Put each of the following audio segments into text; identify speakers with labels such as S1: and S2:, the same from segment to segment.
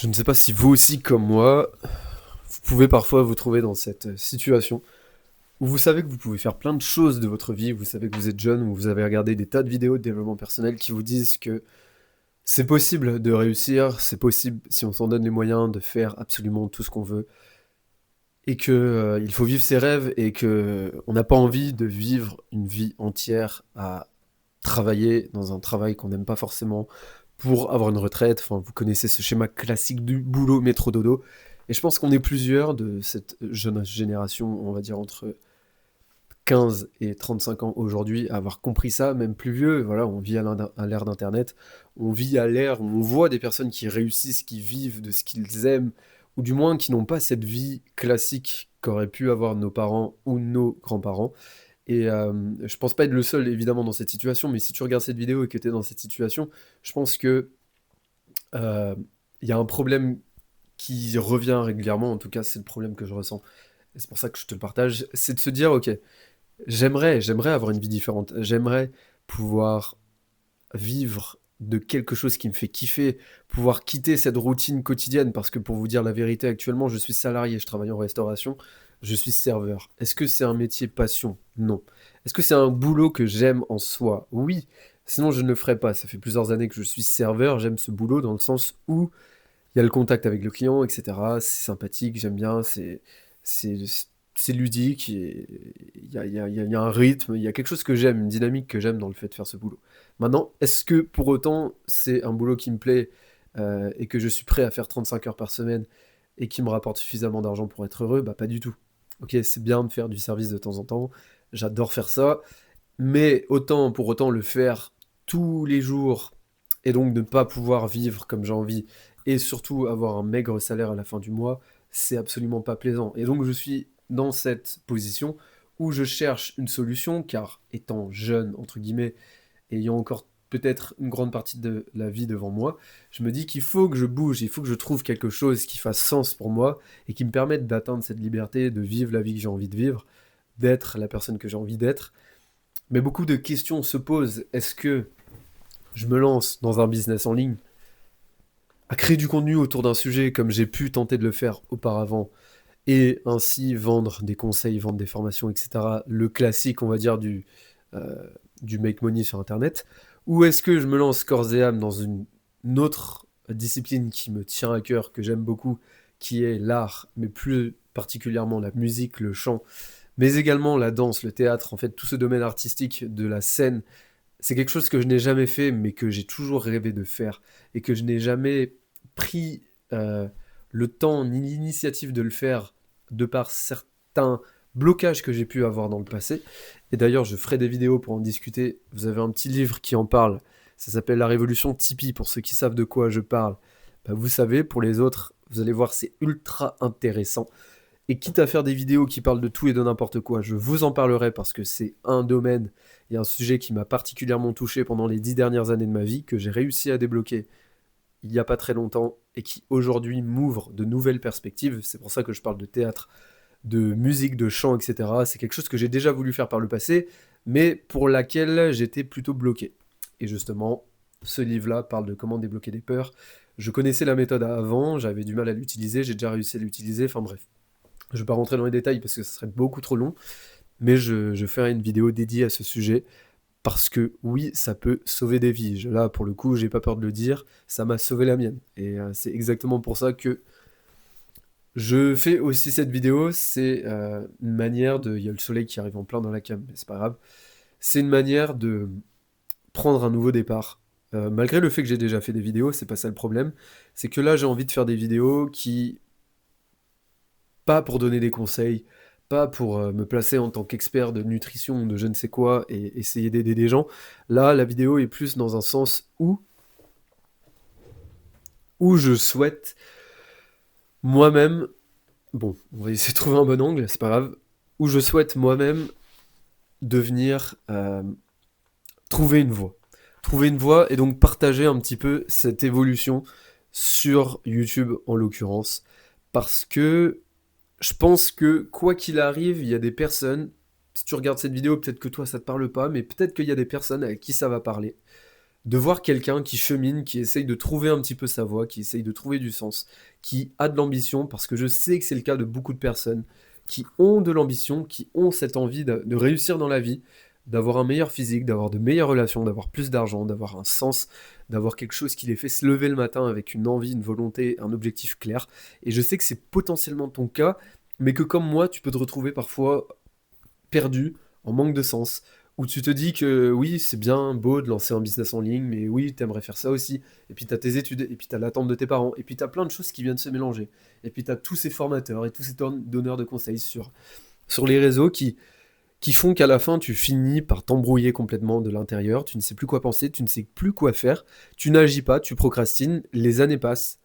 S1: Je ne sais pas si vous aussi, comme moi, vous pouvez parfois vous trouver dans cette situation où vous savez que vous pouvez faire plein de choses de votre vie, vous savez que vous êtes jeune, ou vous avez regardé des tas de vidéos de développement personnel qui vous disent que c'est possible de réussir, c'est possible si on s'en donne les moyens de faire absolument tout ce qu'on veut, et que il faut vivre ses rêves et que on n'a pas envie de vivre une vie entière à travailler dans un travail qu'on n'aime pas forcément pour avoir une retraite. Enfin, vous connaissez ce schéma classique du boulot, métro, dodo. Et je pense qu'on est plusieurs de cette jeune génération, on va dire entre 15 et 35 ans aujourd'hui, à avoir compris ça, même plus vieux. Voilà, on vit à l'ère d'Internet, on vit à l'ère où on voit des personnes qui réussissent, qui vivent de ce qu'ils aiment, ou du moins qui n'ont pas cette vie classique qu'auraient pu avoir nos parents ou nos grands-parents. Et je pense pas être le seul évidemment dans cette situation, mais si tu regardes cette vidéo et que tu es dans cette situation, je pense que euh, il y a un problème qui revient régulièrement, en tout cas c'est le problème que je ressens, et c'est pour ça que je te le partage, c'est de se dire, ok, j'aimerais avoir une vie différente, j'aimerais pouvoir vivre de quelque chose qui me fait kiffer, pouvoir quitter cette routine quotidienne, parce que pour vous dire la vérité, actuellement, je suis salarié, je travaille en restauration, je suis serveur. Est-ce que c'est un métier passion? Non. Est-ce que c'est un boulot que j'aime en soi? Oui. Sinon, je ne le ferais pas. Ça fait plusieurs années que je suis serveur, j'aime ce boulot dans le sens où il y a le contact avec le client, etc. C'est sympathique, j'aime bien, c'est, c'est ludique, et il y a un rythme, il y a quelque chose que j'aime, une dynamique que j'aime dans le fait de faire ce boulot. Maintenant, est-ce que pour autant c'est un boulot qui me plaît et que je suis prêt à faire 35 heures par semaine et qui me rapporte suffisamment d'argent pour être heureux? Bah pas du tout. Ok, c'est bien de faire du service de temps en temps, j'adore faire ça, mais autant pour autant le faire tous les jours et donc de ne pas pouvoir vivre comme j'ai envie et surtout avoir un maigre salaire à la fin du mois, c'est absolument pas plaisant. Et donc je suis dans cette position où je cherche une solution car étant jeune, entre guillemets, ayant encore peut-être une grande partie de la vie devant moi, je me dis qu'il faut que je bouge, il faut que je trouve quelque chose qui fasse sens pour moi et qui me permette d'atteindre cette liberté, de vivre la vie que j'ai envie de vivre, d'être la personne que j'ai envie d'être. Mais beaucoup de questions se posent. Est-ce que je me lance dans un business en ligne, à créer du contenu autour d'un sujet comme j'ai pu tenter de le faire auparavant, et ainsi vendre des conseils, vendre des formations, etc. Le classique, on va dire, euh, du make money sur Internet. Ou est-ce que je me lance corps et âme dans une autre discipline qui me tient à cœur, que j'aime beaucoup, qui est l'art, mais plus particulièrement la musique, le chant, mais également la danse, le théâtre, en fait, tout ce domaine artistique de la scène. C'est quelque chose que je n'ai jamais fait, mais que j'ai toujours rêvé de faire, et que je n'ai jamais pris le temps ni l'initiative de le faire de par certains blocages que j'ai pu avoir dans le passé. Et d'ailleurs, je ferai des vidéos pour en discuter. Vous avez un petit livre qui en parle. Ça s'appelle La Révolution Tipeee, pour ceux qui savent de quoi je parle. Bah, vous savez, pour les autres, vous allez voir, c'est ultra intéressant. Et quitte à faire des vidéos qui parlent de tout et de n'importe quoi, je vous en parlerai parce que c'est un domaine et un sujet qui m'a particulièrement touché pendant les 10 dernières années de ma vie, que j'ai réussi à débloquer il n'y a pas très longtemps et qui aujourd'hui m'ouvre de nouvelles perspectives. C'est pour ça que je parle de théâtre, de musique, de chant, etc. C'est quelque chose que j'ai déjà voulu faire par le passé, mais pour laquelle j'étais plutôt bloqué. Et justement, ce livre-là parle de comment débloquer des peurs. Je connaissais la méthode avant, j'avais du mal à l'utiliser, j'ai déjà réussi à l'utiliser, enfin bref. Je ne vais pas rentrer dans les détails parce que ce serait beaucoup trop long, mais je ferai une vidéo dédiée à ce sujet parce que oui, ça peut sauver des vies. Là, pour le coup, j'ai pas peur de le dire, ça m'a sauvé la mienne. Et c'est exactement pour ça que je fais aussi cette vidéo. C'est une manière de. Il y a le soleil qui arrive en plein dans la cam, mais c'est pas grave. C'est une manière de prendre un nouveau départ. Malgré le fait que j'ai déjà fait des vidéos, c'est pas ça le problème. C'est que là, j'ai envie de faire des vidéos qui pas pour donner des conseils, pas pour me placer en tant qu'expert de nutrition ou de je ne sais quoi et essayer d'aider des gens. Là, la vidéo est plus dans un sens où je souhaite moi-même, bon, on va essayer de trouver un bon angle, c'est pas grave, où je souhaite moi-même devenir, trouver une voie. Trouver une voie et donc partager un petit peu cette évolution sur YouTube en l'occurrence. Parce que je pense que quoi qu'il arrive, il y a des personnes, si tu regardes cette vidéo, peut-être que toi ça te parle pas, mais peut-être qu'il y a des personnes à qui ça va parler. de voir quelqu'un qui chemine, qui essaye de trouver un petit peu sa voie, qui essaye de trouver du sens, qui a de l'ambition, parce que je sais que c'est le cas de beaucoup de personnes qui ont de l'ambition, qui ont cette envie de réussir dans la vie, d'avoir un meilleur physique, d'avoir de meilleures relations, d'avoir plus d'argent, d'avoir un sens, d'avoir quelque chose qui les fait se lever le matin avec une envie, une volonté, un objectif clair. Et je sais que c'est potentiellement ton cas, mais que comme moi, tu peux te retrouver parfois perdu, en manque de sens, où tu te dis que oui, c'est bien beau de lancer un business en ligne, mais oui, t'aimerais faire ça aussi. Et puis t'as tes études, et puis t'as l'attente de tes parents, et puis t'as plein de choses qui viennent se mélanger. Et puis t'as tous ces formateurs et tous ces donneurs de conseils sur les réseaux qui font qu'à la fin, tu finis par t'embrouiller complètement de l'intérieur, tu ne sais plus quoi penser, tu ne sais plus quoi faire, tu n'agis pas, tu procrastines, les années passent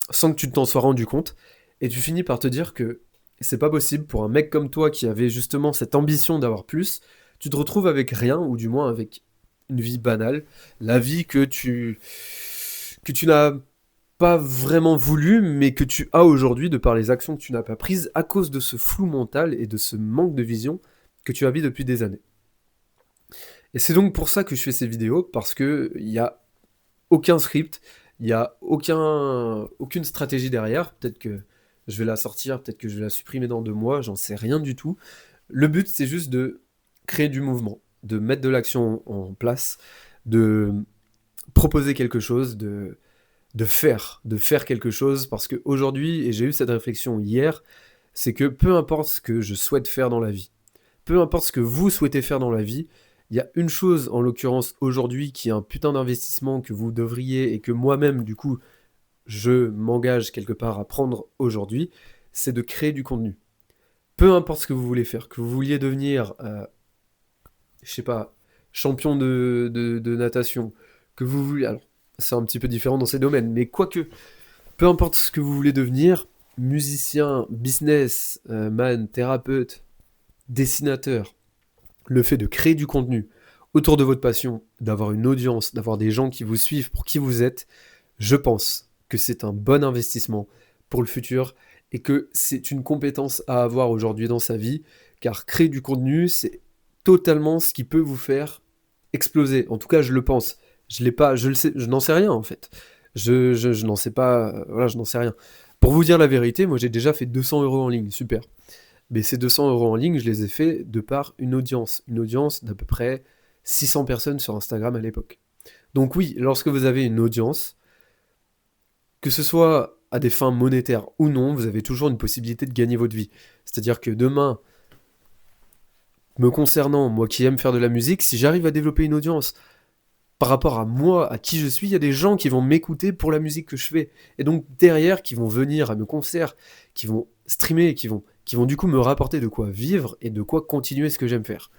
S1: sans que tu t'en sois rendu compte, et tu finis par te dire que c'est pas possible pour un mec comme toi qui avait justement cette ambition d'avoir plus, tu te retrouves avec rien, ou du moins avec une vie banale, la vie que tu n'as pas vraiment voulu, mais que tu as aujourd'hui de par les actions que tu n'as pas prises à cause de ce flou mental et de ce manque de vision que tu as vu depuis des années. Et c'est donc pour ça que je fais ces vidéos, parce que il n'y a aucun script, il n'y a aucune stratégie derrière. Peut-être que je vais la sortir, peut-être que je vais la supprimer dans 2 mois, j'en sais rien du tout. Le but, c'est juste de créer du mouvement, de mettre de l'action en place, de proposer quelque chose, de faire quelque chose, parce qu'aujourd'hui, et j'ai eu cette réflexion hier, c'est que peu importe ce que je souhaite faire dans la vie, peu importe ce que vous souhaitez faire dans la vie, il y a une chose, en l'occurrence aujourd'hui, qui est un putain d'investissement que vous devriez, et que moi-même, du coup, je m'engage quelque part à prendre aujourd'hui, c'est de créer du contenu. Peu importe ce que vous voulez faire, que vous vouliez devenir, je sais pas, champion de natation, que vous voulez... Alors, c'est un petit peu différent dans ces domaines, mais quoique, peu importe ce que vous voulez devenir, musicien, business, man, thérapeute, dessinateur, le fait de créer du contenu autour de votre passion, d'avoir une audience, d'avoir des gens qui vous suivent pour qui vous êtes, je pense que c'est un bon investissement pour le futur et que c'est une compétence à avoir aujourd'hui dans sa vie, car créer du contenu, c'est totalement ce qui peut vous faire exploser. En tout cas, je le pense. Je l'ai pas, je le sais, je n'en sais rien en fait. Je n'en sais pas, voilà, je n'en sais rien. Pour vous dire la vérité, moi j'ai déjà fait 200 euros en ligne, super. Mais ces 200 euros en ligne, je les ai fait de par une audience d'à peu près 600 personnes sur Instagram à l'époque. Donc oui, lorsque vous avez une audience, que ce soit à des fins monétaires ou non, vous avez toujours une possibilité de gagner votre vie. C'est-à-dire que demain, me concernant, moi qui aime faire de la musique, si j'arrive à développer une audience par rapport à moi, à qui je suis, il y a des gens qui vont m'écouter pour la musique que je fais. Et donc derrière, qui vont venir à mes concerts, qui vont streamer, qui vont du coup me rapporter de quoi vivre et de quoi continuer ce que j'aime faire.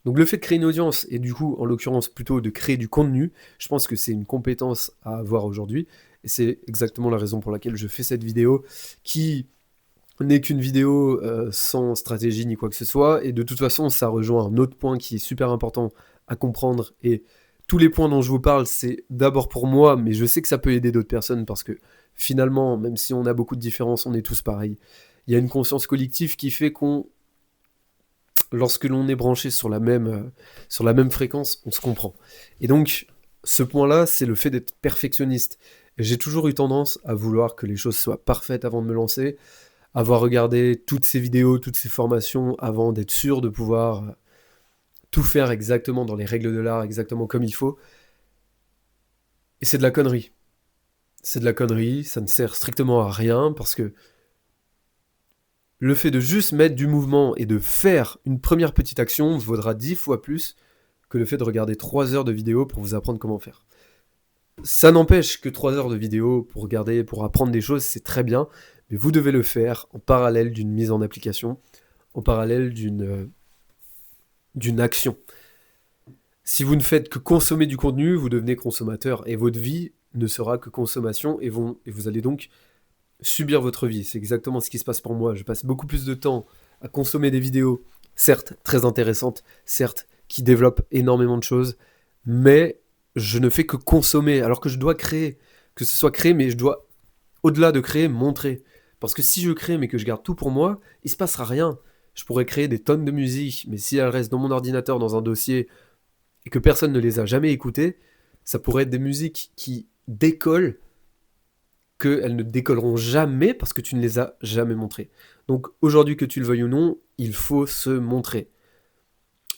S1: Donc le fait de créer une audience, et du coup en l'occurrence plutôt de créer du contenu, je pense que c'est une compétence à avoir aujourd'hui. Et c'est exactement la raison pour laquelle je fais cette vidéo, qui n'est qu'une vidéo sans stratégie ni quoi que ce soit. Et de toute façon, ça rejoint un autre point qui est super important à comprendre. Et tous les points dont je vous parle, c'est d'abord pour moi, mais je sais que ça peut aider d'autres personnes, parce que finalement, même si on a beaucoup de différences, on est tous pareils. Il y a une conscience collective qui fait qu'on, lorsque l'on est branché sur la même fréquence, on se comprend. Et donc, ce point-là, c'est le fait d'être perfectionniste. Et j'ai toujours eu tendance à vouloir que les choses soient parfaites avant de me lancer, avoir regardé toutes ces vidéos, toutes ces formations avant d'être sûr de pouvoir tout faire exactement dans les règles de l'art, exactement comme il faut. Et c'est de la connerie. C'est de la connerie, ça ne sert strictement à rien, parce que le fait de juste mettre du mouvement et de faire une première petite action vaudra 10 fois plus que le fait de regarder 3 heures de vidéo pour vous apprendre comment faire. Ça n'empêche que 3 heures de vidéo pour regarder, pour apprendre des choses, c'est très bien, mais vous devez le faire en parallèle d'une mise en application, en parallèle d'une action. Si vous ne faites que consommer du contenu, vous devenez consommateur, et votre vie ne sera que consommation, et vous allez donc subir votre vie. C'est exactement ce qui se passe pour moi. Je passe beaucoup plus de temps à consommer des vidéos, certes très intéressantes, certes qui développent énormément de choses, mais je ne fais que consommer, alors que je dois créer. Que ce soit créer, mais je dois, au-delà de créer, montrer. Parce que si je crée, mais que je garde tout pour moi, il se passera rien. Je pourrais créer des tonnes de musique, mais si elles restent dans mon ordinateur, dans un dossier, et que personne ne les a jamais écoutées, Ça pourrait être des musiques qui décollent, qu'elles ne décolleront jamais parce que tu ne les as jamais montrées. Donc aujourd'hui, que tu le veuilles ou non, il faut se montrer.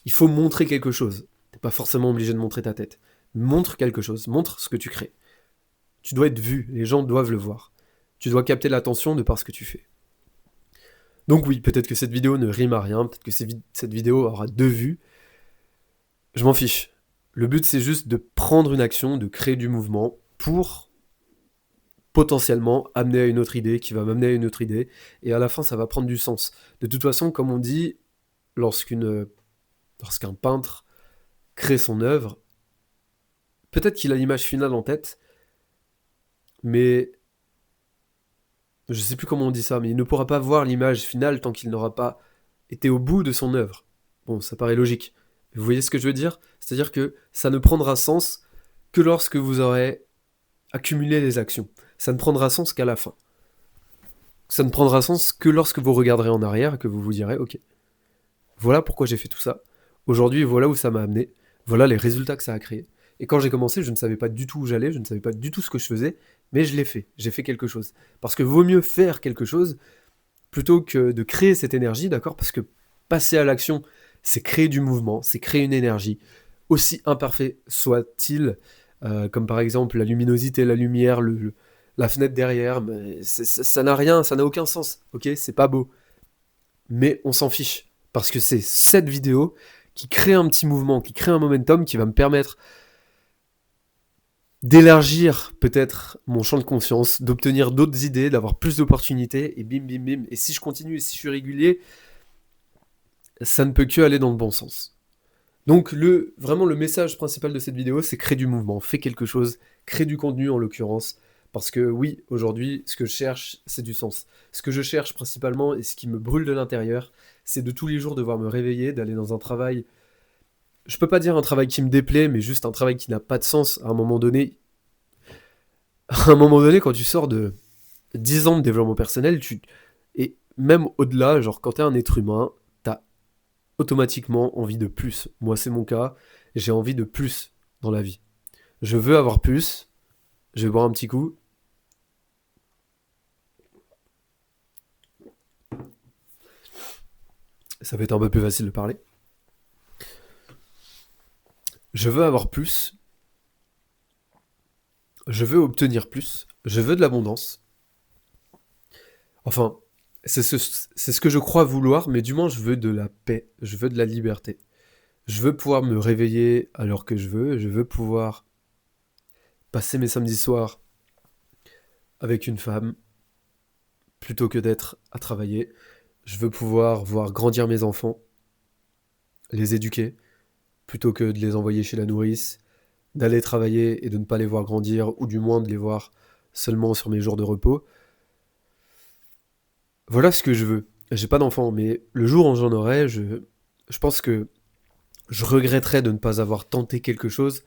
S1: Il faut montrer quelque chose. T'es pas forcément obligé de montrer ta tête. Montre quelque chose, montre ce que tu crées. Tu dois être vu, les gens doivent le voir. Tu dois capter l'attention de par ce que tu fais. Donc oui, peut-être que cette vidéo ne rime à rien, peut-être que cette vidéo aura 2 vues. Je m'en fiche. Le but, c'est juste de prendre une action, de créer du mouvement pour potentiellement amener à une autre idée, qui va m'amener à une autre idée, et à la fin, ça va prendre du sens. De toute façon, comme on dit, lorsqu'un peintre crée son œuvre, peut-être qu'il a l'image finale en tête, mais je sais plus comment on dit ça, mais il ne pourra pas voir l'image finale tant qu'il n'aura pas été au bout de son œuvre. Bon, ça paraît logique. Vous voyez ce que je veux dire? C'est-à-dire que ça ne prendra sens que lorsque vous aurez accumulé les actions. Ça ne prendra sens qu'à la fin. Ça ne prendra sens que lorsque vous regarderez en arrière et que vous vous direz, ok, voilà pourquoi j'ai fait tout ça. Aujourd'hui, voilà où ça m'a amené. Voilà les résultats que ça a créé. Et quand j'ai commencé, je ne savais pas du tout où j'allais, je ne savais pas du tout ce que je faisais, mais je l'ai fait. J'ai fait quelque chose. Parce que vaut mieux faire quelque chose plutôt que de créer cette énergie, d'accord? Parce que passer à l'action, c'est créer du mouvement, c'est créer une énergie, aussi imparfait soit-il, comme par exemple la luminosité, la lumière, la fenêtre derrière, mais ça n'a rien, ça n'a aucun sens, ok? C'est pas beau. Mais on s'en fiche, parce que c'est cette vidéo qui crée un petit mouvement, qui crée un momentum, qui va me permettre d'élargir peut-être mon champ de conscience, d'obtenir d'autres idées, d'avoir plus d'opportunités, et bim bim bim. Et si je continue et si je suis régulier, ça ne peut que aller dans le bon sens. Donc vraiment le message principal de cette vidéo, c'est créer du mouvement, fais quelque chose, crée du contenu en l'occurrence, parce que oui, aujourd'hui, ce que je cherche, c'est du sens. Ce que je cherche principalement, et ce qui me brûle de l'intérieur, c'est de tous les jours devoir me réveiller, d'aller dans un travail, je peux pas dire un travail qui me déplaît, mais juste un travail qui n'a pas de sens à un moment donné. À un moment donné, quand tu sors de 10 ans de développement personnel, et même au-delà, genre quand t'es un être humain, t'as automatiquement envie de plus. Moi, c'est mon cas, j'ai envie de plus dans la vie. Je veux avoir plus, je vais boire un petit coup. Ça va être un peu plus facile de parler. Je veux avoir plus, je veux obtenir plus, je veux de l'abondance. Enfin, c'est ce que je crois vouloir, mais du moins je veux de la paix, je veux de la liberté. Je veux pouvoir me réveiller à l'heure que je veux pouvoir passer mes samedis soirs avec une femme plutôt que d'être à travailler. Je veux pouvoir voir grandir mes enfants, les éduquer, plutôt que de les envoyer chez la nourrice, d'aller travailler et de ne pas les voir grandir, ou du moins de les voir seulement sur mes jours de repos. Voilà ce que je veux. J'ai pas d'enfants, mais le jour où j'en aurai, je pense que je regretterais de ne pas avoir tenté quelque chose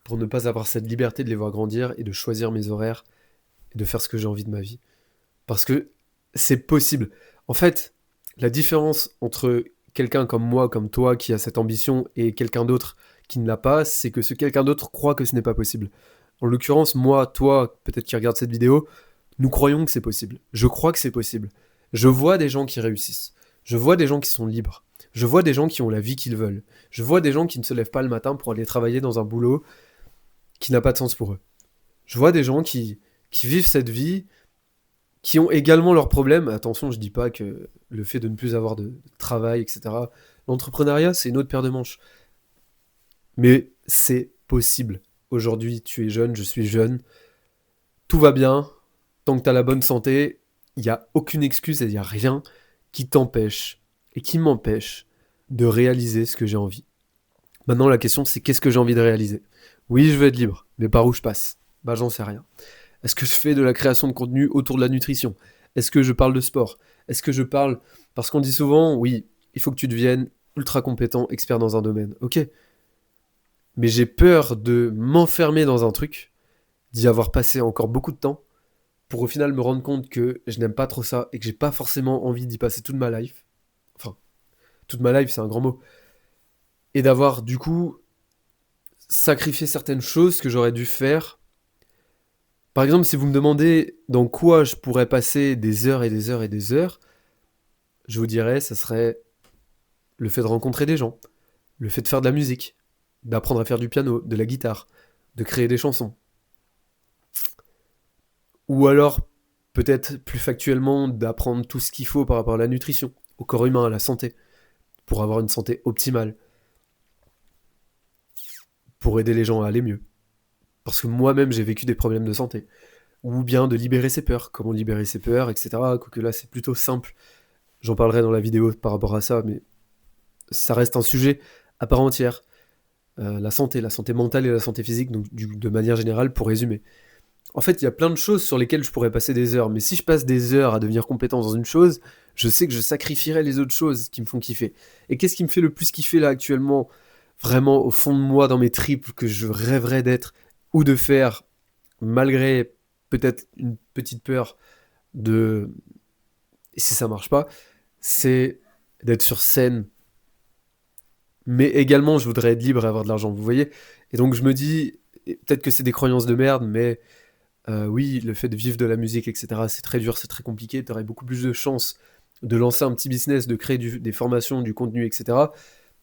S1: pour ne pas avoir cette liberté de les voir grandir et de choisir mes horaires et de faire ce que j'ai envie de ma vie. Parce que c'est possible. En fait, la différence entre quelqu'un comme moi, comme toi, qui a cette ambition, et quelqu'un d'autre qui ne l'a pas, c'est que ce quelqu'un d'autre croit que ce n'est pas possible. En l'occurrence, moi, toi, peut-être qui regarde cette vidéo, nous croyons que c'est possible. Je crois que c'est possible. Je vois des gens qui réussissent. Je vois des gens qui sont libres. Je vois des gens qui ont la vie qu'ils veulent. Je vois des gens qui ne se lèvent pas le matin pour aller travailler dans un boulot qui n'a pas de sens pour eux. Je vois des gens qui vivent cette vie, qui ont également leurs problèmes. Attention, je dis pas que le fait de ne plus avoir de travail, etc. L'entrepreneuriat, c'est une autre paire de manches. Mais c'est possible. Aujourd'hui, tu es jeune, je suis jeune. Tout va bien. Tant que tu as la bonne santé, il n'y a aucune excuse et il n'y a rien qui t'empêche et qui m'empêche de réaliser ce que j'ai envie. Maintenant, la question, c'est qu'est-ce que j'ai envie de réaliser? Oui, je veux être libre, mais par où je passe? Bah, j'en sais rien. Est-ce que je fais de la création de contenu autour de la nutrition? Est-ce que je parle de sport? Est-ce que je parle... Parce qu'on dit souvent, oui, il faut que tu deviennes ultra compétent, expert dans un domaine. Ok. Mais j'ai peur de m'enfermer dans un truc, d'y avoir passé encore beaucoup de temps, pour au final me rendre compte que je n'aime pas trop ça et que j'ai pas forcément envie d'y passer toute ma life. Enfin, toute ma life, c'est un grand mot. Et d'avoir du coup sacrifier certaines choses que j'aurais dû faire. Par exemple, si vous me demandez dans quoi je pourrais passer des heures et des heures et des heures, je vous dirais, ça serait le fait de rencontrer des gens, le fait de faire de la musique, d'apprendre à faire du piano, de la guitare, de créer des chansons. Ou alors, peut-être plus factuellement, d'apprendre tout ce qu'il faut par rapport à la nutrition, au corps humain, à la santé, pour avoir une santé optimale, pour aider les gens à aller mieux. Parce que moi-même, j'ai vécu des problèmes de santé. Ou bien de libérer ses peurs, comment libérer ses peurs, etc. Quoique là, c'est plutôt simple. J'en parlerai dans la vidéo par rapport à ça, mais ça reste un sujet à part entière. La santé mentale et la santé physique, donc de manière générale, pour résumer. En fait, il y a plein de choses sur lesquelles je pourrais passer des heures, mais si je passe des heures à devenir compétent dans une chose, je sais que je sacrifierai les autres choses qui me font kiffer. Et qu'est-ce qui me fait le plus kiffer là actuellement, vraiment au fond de moi, dans mes tripes, que je rêverais d'être ou de faire, malgré peut-être une petite peur de... Et si ça marche pas, c'est d'être sur scène. Mais également, je voudrais être libre et avoir de l'argent, vous voyez. Et donc je me dis, et peut-être que c'est des croyances de merde, mais oui, le fait de vivre de la musique, etc., c'est très dur, c'est très compliqué. Tu aurais beaucoup plus de chances de lancer un petit business, de créer des formations, du contenu, etc.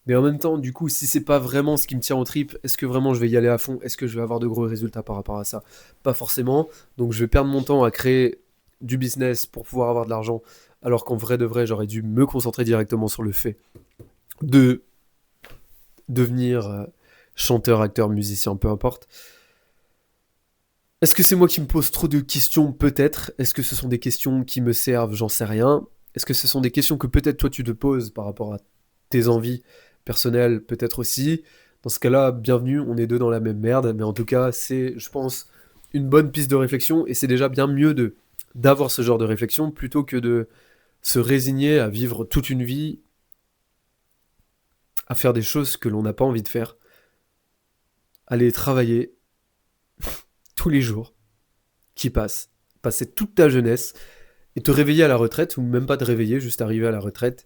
S1: Mais en même temps, du coup, si c'est pas vraiment ce qui me tient aux tripes, est-ce que vraiment je vais y aller à fond? Est-ce que je vais avoir de gros résultats par rapport à ça? Pas forcément. Donc je vais perdre mon temps à créer du business pour pouvoir avoir de l'argent, alors qu'en vrai de vrai, j'aurais dû me concentrer directement sur le fait de devenir chanteur, acteur, musicien, peu importe. Est-ce que c'est moi qui me pose trop de questions? Peut-être. Est-ce que ce sont des questions qui me servent? J'en sais rien. Est-ce que ce sont des questions que peut-être toi tu te poses par rapport à tes envies personnelles? Peut-être aussi. Dans ce cas-là, bienvenue, on est deux dans la même merde. Mais en tout cas, c'est, je pense, une bonne piste de réflexion. Et c'est déjà bien mieux d'avoir ce genre de réflexion plutôt que de se résigner à vivre toute une vie, à faire des choses que l'on n'a pas envie de faire. Aller travailler tous les jours qui passent. Passer toute ta jeunesse et te réveiller à la retraite, ou même pas te réveiller, juste arriver à la retraite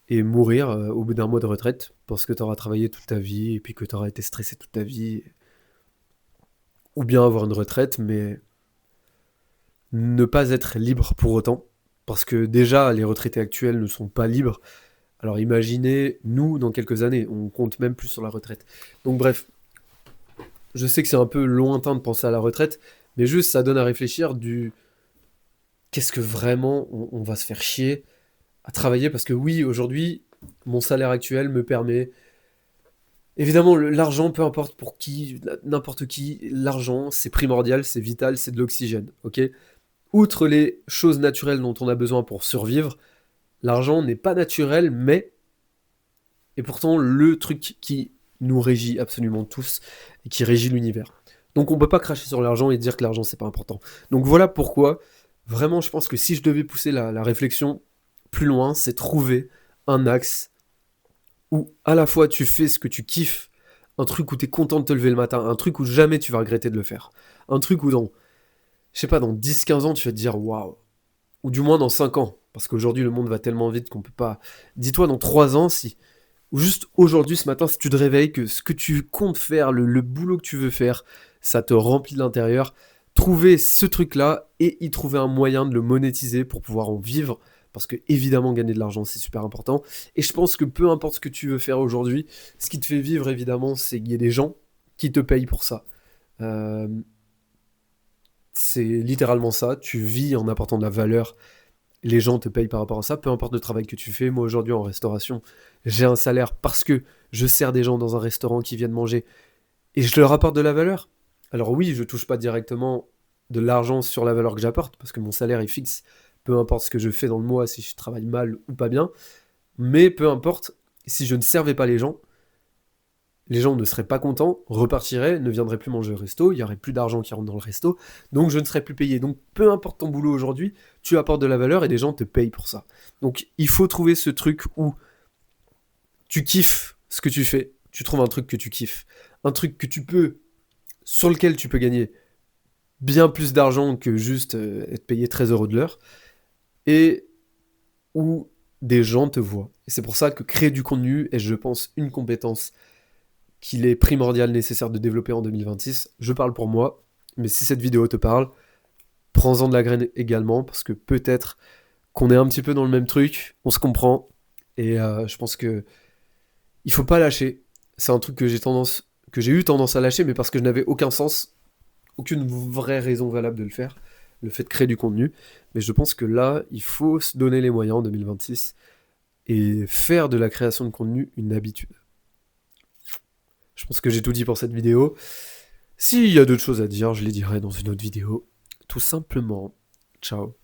S1: et mourir au bout d'un mois de retraite parce que tu auras travaillé toute ta vie et puis que tu auras été stressé toute ta vie. Ou bien avoir une retraite, mais ne pas être libre pour autant. Parce que déjà, les retraités actuels ne sont pas libres. Alors imaginez, nous, dans quelques années, on compte même plus sur la retraite. Donc bref, je sais que c'est un peu lointain de penser à la retraite, mais juste ça donne à réfléchir du qu'est-ce que vraiment on va se faire chier à travailler parce que oui, aujourd'hui, mon salaire actuel me permet. Évidemment, l'argent, peu importe pour qui, n'importe qui, l'argent, c'est primordial, c'est vital, c'est de l'oxygène, ok? Outre les choses naturelles dont on a besoin pour survivre, l'argent n'est pas naturel, mais est pourtant le truc qui nous régit absolument tous et qui régit l'univers. Donc on peut pas cracher sur l'argent et dire que l'argent c'est pas important. Donc voilà pourquoi, vraiment, je pense que si je devais pousser la réflexion plus loin, c'est trouver un axe où à la fois tu fais ce que tu kiffes, un truc où tu es content de te lever le matin, un truc où jamais tu vas regretter de le faire, un truc où dans, je sais pas, dans 10-15 ans tu vas te dire waouh, ou du moins dans 5 ans, parce qu'aujourd'hui le monde va tellement vite qu'on peut pas. Dis-toi dans 3 ans si, ou juste aujourd'hui ce matin si tu te réveilles que ce que tu comptes faire, le boulot que tu veux faire, ça te remplit de l'intérieur, trouver ce truc-là et y trouver un moyen de le monétiser pour pouvoir en vivre. Parce que évidemment gagner de l'argent c'est super important. Et je pense que peu importe ce que tu veux faire aujourd'hui, ce qui te fait vivre évidemment c'est qu'il y ait des gens qui te payent pour ça. Euh, c'est littéralement ça, tu vis en apportant de la valeur, les gens te payent par rapport à ça, peu importe le travail que tu fais. Moi aujourd'hui en restauration, j'ai un salaire parce que je sers des gens dans un restaurant qui viennent manger et je leur apporte de la valeur. Alors oui, je touche pas directement de l'argent sur la valeur que j'apporte parce que mon salaire est fixe, peu importe ce que je fais dans le mois, si je travaille mal ou pas bien, mais peu importe, si je ne servais pas les gens ne seraient pas contents, repartiraient, ne viendraient plus manger au resto, il y aurait plus d'argent qui rentre dans le resto, donc je ne serais plus payé. Donc peu importe ton boulot aujourd'hui, tu apportes de la valeur et les gens te payent pour ça. Donc il faut trouver ce truc où tu kiffes ce que tu fais, tu trouves un truc que tu kiffes, un truc que tu peux, sur lequel tu peux gagner bien plus d'argent que juste être payé 13 € de l'heure, et où des gens te voient. Et c'est pour ça que créer du contenu est, je pense, une compétence qu'il est primordial, nécessaire de développer en 2026. Je parle pour moi, mais si cette vidéo te parle, prends-en de la graine également, parce que peut-être qu'on est un petit peu dans le même truc, on se comprend, et je pense que il faut pas lâcher. C'est un truc que j'ai eu tendance à lâcher, mais parce que je n'avais aucun sens, aucune vraie raison valable de le faire, le fait de créer du contenu. Mais je pense que là, il faut se donner les moyens en 2026 et faire de la création de contenu une habitude. Je pense que j'ai tout dit pour cette vidéo. S'il y a d'autres choses à dire, je les dirai dans une autre vidéo. Tout simplement. Ciao.